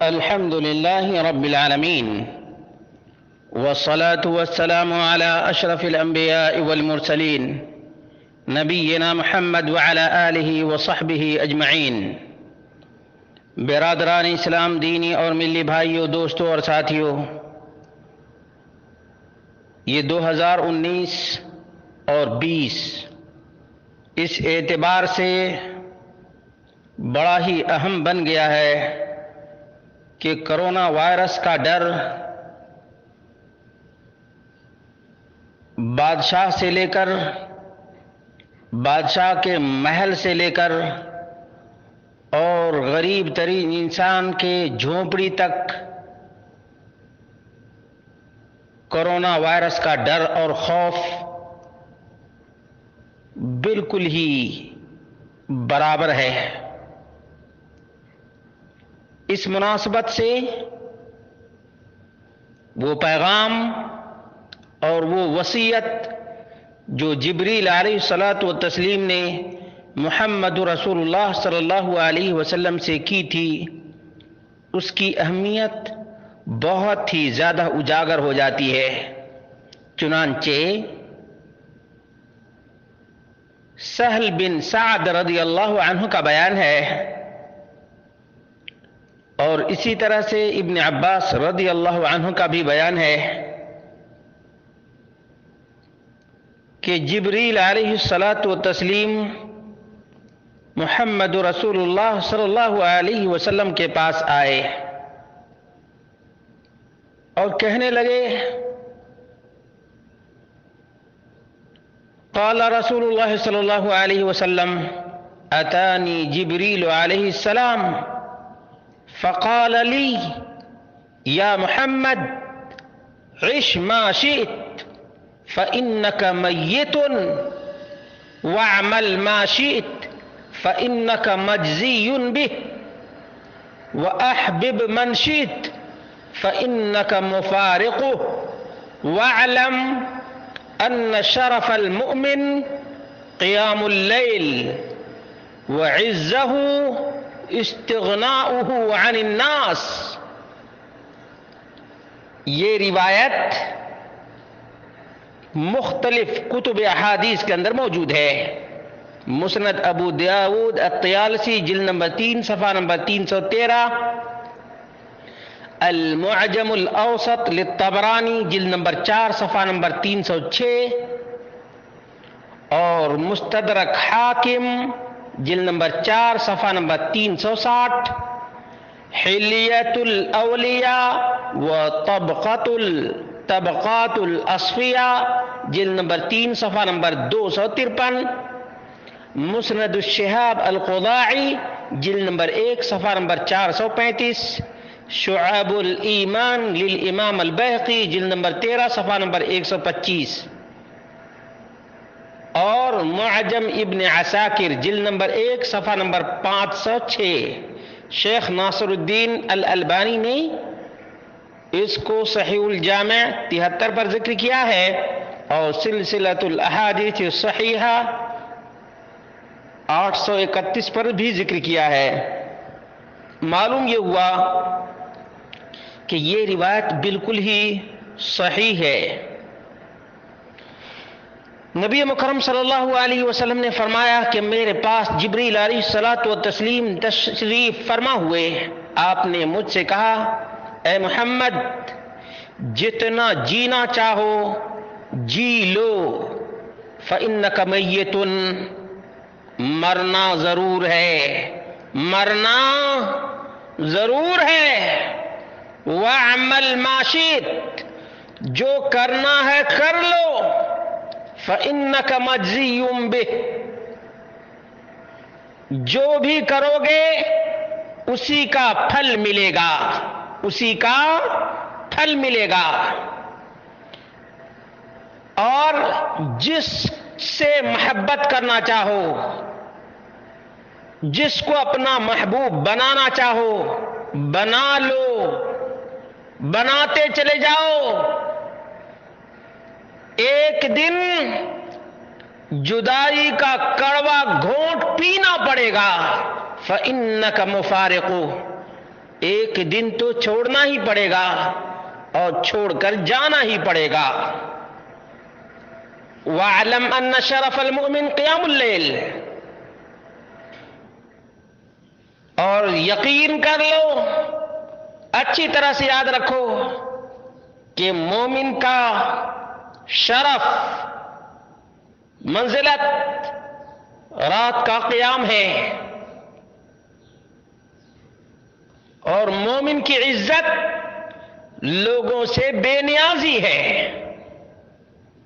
الحمد لله رب العالمين والصلاة والسلام على أشرف الأنبياء والمرسلين نبينا محمد وعلى آله وصحبه أجمعين۔ برادران اسلام، دینی اور ملی بھائیوں، دوستوں اور ساتھیوں، یہ 2019 اور 20 اس اعتبار سے بڑا ہی اہم بن گیا ہے کہ کرونا وائرس کا ڈر بادشاہ سے لے کر، بادشاہ کے محل سے لے کر اور غریب ترین انسان کے جھونپڑی تک کرونا وائرس کا ڈر اور خوف بالکل ہی برابر ہے۔ اس مناسبت سے وہ پیغام اور وہ وصیت جو جبریل علیہ الصلاۃ والتسلیم نے محمد رسول اللہ صلی اللہ علیہ وسلم سے کی تھی، اس کی اہمیت بہت ہی زیادہ اجاگر ہو جاتی ہے۔ چنانچہ سہل بن سعد رضی اللہ عنہ کا بیان ہے، اور اسی طرح سے ابن عباس رضی اللہ عنہ کا بھی بیان ہے کہ جبریل علیہ الصلاۃ والتسلیم محمد رسول اللہ صلی اللہ علیہ وسلم کے پاس آئے اور کہنے لگے، قال رسول اللہ صلی اللہ علیہ وسلم اتانی جبریل علیہ السلام فقال لي يا محمد عش ما شئت فإنك ميت واعمل ما شئت فإنك مجزي به وأحبب من شئت فإنك مفارقه واعلم أن شرف المؤمن قيام الليل وعزه استغناؤه عن الناس۔ یہ روایت مختلف کتب احادیث کے اندر موجود ہے۔ مسند ابو داود الطیالسی جلد نمبر 3 صفحہ نمبر 313، المعجم الاوسط للطبرانی جلد نمبر 4 صفحہ نمبر 306، اور مستدرک حاکم جلد نمبر 4 صفحہ نمبر 360، حلیت الاولیاء و طبقات الاصفیاء جلد نمبر 3 صفحہ نمبر 253، مسند الشہاب القضاعی جلد نمبر 1 صفحہ نمبر 435، شعب الایمان للامام البیہقی جلد نمبر 13 صفحہ نمبر 125، اور معجم ابن عساکر جلد نمبر 1 صفحہ نمبر 506۔ شیخ ناصر الدین الالبانی نے اس کو صحیح الجامع 73 پر ذکر کیا ہے، اور سلسلۃ الاحادیث الصحیحہ 831 پر بھی ذکر کیا ہے۔ معلوم یہ ہوا کہ یہ روایت بالکل ہی صحیح ہے۔ نبی مکرم صلی اللہ علیہ وسلم نے فرمایا کہ میرے پاس جبریل علیہ الصلاۃ والتسلیم تشریف فرما ہوئے۔ آپ نے مجھ سے کہا، اے محمد، جتنا جینا چاہو جی لو، فإنک میت، مرنا ضرور ہے، مرنا ضرور ہے، وَاعْمَلْ مَا شِئْتَ، جو کرنا ہے کر لو، فَإِنَّكَ مَجْزِيٌّ بِهِ، جو بھی کرو گے اسی کا پھل ملے گا، اسی کا پھل ملے گا۔ اور جس سے محبت کرنا چاہو، جس کو اپنا محبوب بنانا چاہو بنا لو، بناتے چلے جاؤ، ایک دن جدائی کا کڑوا گھونٹ پینا پڑے گا، فَإِنَّكَ مُفَارِقُهُ، ایک دن تو چھوڑنا ہی پڑے گا اور چھوڑ کر جانا ہی پڑے گا۔ وَاعْلَمْ أَنَّ شَرَفَ الْمُؤْمِنِ قِيَامُ اللَّيْلِ، اور یقین کر لو، اچھی طرح سے یاد رکھو کہ مومن کا شرف، منزلت رات کا قیام ہے، اور مومن کی عزت لوگوں سے بے نیازی ہے۔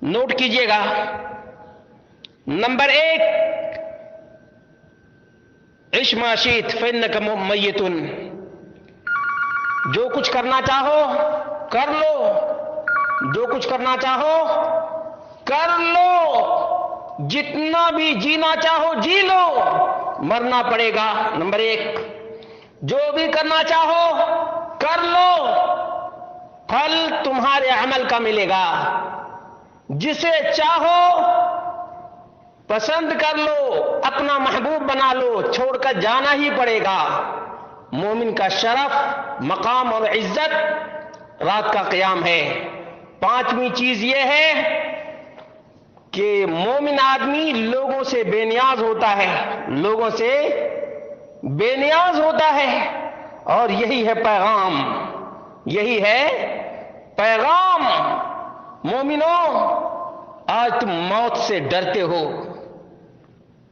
نوٹ کیجئے گا، نمبر 1، عش ما شئت فإنک میت، جو کچھ کرنا چاہو کر لو، جو کچھ کرنا چاہو کر لو، جتنا بھی جینا چاہو جی لو، مرنا پڑے گا۔ نمبر 1، جو بھی کرنا چاہو کر لو، پھل تمہارے عمل کا ملے گا۔ جسے چاہو پسند کر لو، اپنا محبوب بنا لو، چھوڑ کر جانا ہی پڑے گا۔ مومن کا شرف، مقام اور عزت رات کا قیام ہے۔ 5ویں چیز یہ ہے کہ مومن آدمی لوگوں سے بے نیاز ہوتا ہے، لوگوں سے بے نیاز ہوتا ہے، اور یہی ہے پیغام، یہی ہے پیغام۔ مومنوں، آج تم موت سے ڈرتے ہو،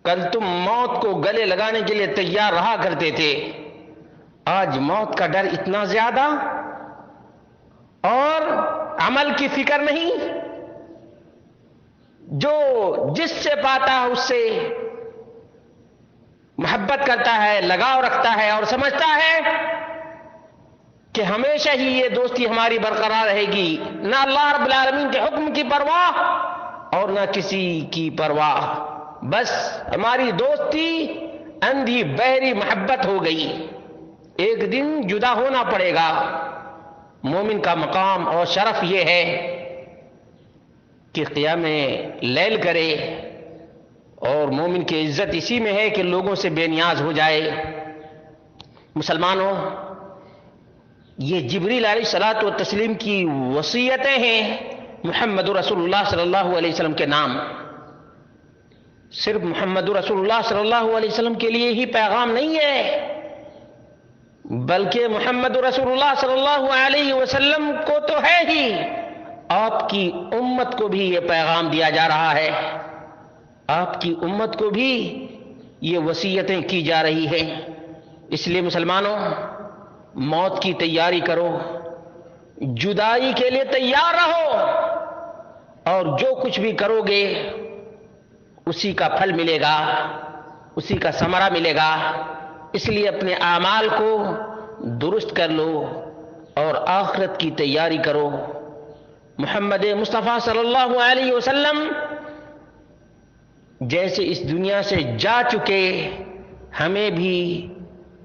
کل تم موت کو گلے لگانے کے لیے تیار رہا کرتے تھے، آج موت کا ڈر اتنا زیادہ اور عمل کی فکر نہیں۔ جو جس سے پاتا ہے اس سے محبت کرتا ہے، لگاؤ رکھتا ہے، اور سمجھتا ہے کہ ہمیشہ ہی یہ دوستی ہماری برقرار رہے گی، نہ اللہ رب العالمین کے حکم کی پرواہ اور نہ کسی کی پرواہ، بس ہماری دوستی اندھی بہری محبت ہو گئی، ایک دن جدا ہونا پڑے گا۔ مومن کا مقام اور شرف یہ ہے کہ قیام لیل کرے، اور مومن کی عزت اسی میں ہے کہ لوگوں سے بے نیاز ہو جائے۔ مسلمانوں، یہ جبریل علیہ الصلوۃ والتسلیم کی وصیتیں ہیں محمد رسول اللہ صلی اللہ علیہ وسلم کے نام۔ صرف محمد رسول اللہ صلی اللہ علیہ وسلم کے لیے ہی پیغام نہیں ہے، بلکہ محمد رسول اللہ صلی اللہ علیہ وسلم کو تو ہے ہی، آپ کی امت کو بھی یہ پیغام دیا جا رہا ہے، آپ کی امت کو بھی یہ وصیتیں کی جا رہی ہیں۔ اس لیے مسلمانوں، موت کی تیاری کرو، جدائی کے لیے تیار رہو، اور جو کچھ بھی کرو گے اسی کا پھل ملے گا، اسی کا ثمرہ ملے گا۔ اس لیے اپنے اعمال کو درست کر لو اور آخرت کی تیاری کرو۔ محمد مصطفیٰ صلی اللہ علیہ وسلم جیسے اس دنیا سے جا چکے، ہمیں بھی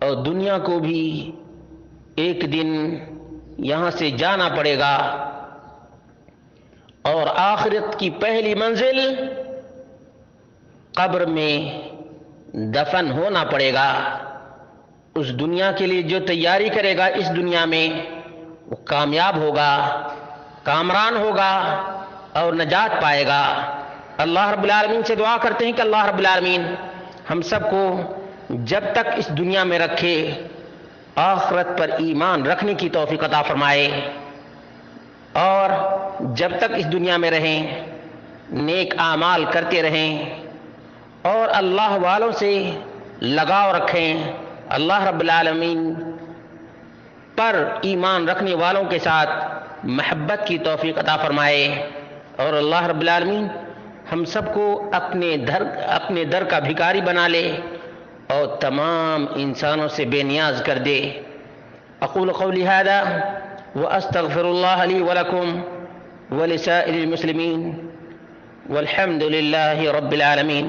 اور دنیا کو بھی ایک دن یہاں سے جانا پڑے گا، اور آخرت کی پہلی منزل قبر میں دفن ہونا پڑے گا۔ اس دنیا کے لیے جو تیاری کرے گا اس دنیا میں، وہ کامیاب ہوگا، کامران ہوگا اور نجات پائے گا۔ اللہ رب العالمین سے دعا کرتے ہیں کہ اللہ رب العالمین ہم سب کو جب تک اس دنیا میں رکھے آخرت پر ایمان رکھنے کی توفیق عطا فرمائے، اور جب تک اس دنیا میں رہیں نیک اعمال کرتے رہیں اور اللہ والوں سے لگاؤ رکھیں، اللہ رب العالمین پر ایمان رکھنے والوں کے ساتھ محبت کی توفیق عطا فرمائے، اور اللہ رب العالمین ہم سب کو اپنے در کا بھکاری بنا لے اور تمام انسانوں سے بے نیاز کر دے۔ اقول قولی ھذا واستغفر اللہ لی ولکم ولسائر المسلمین والحمد للہ رب العالمین۔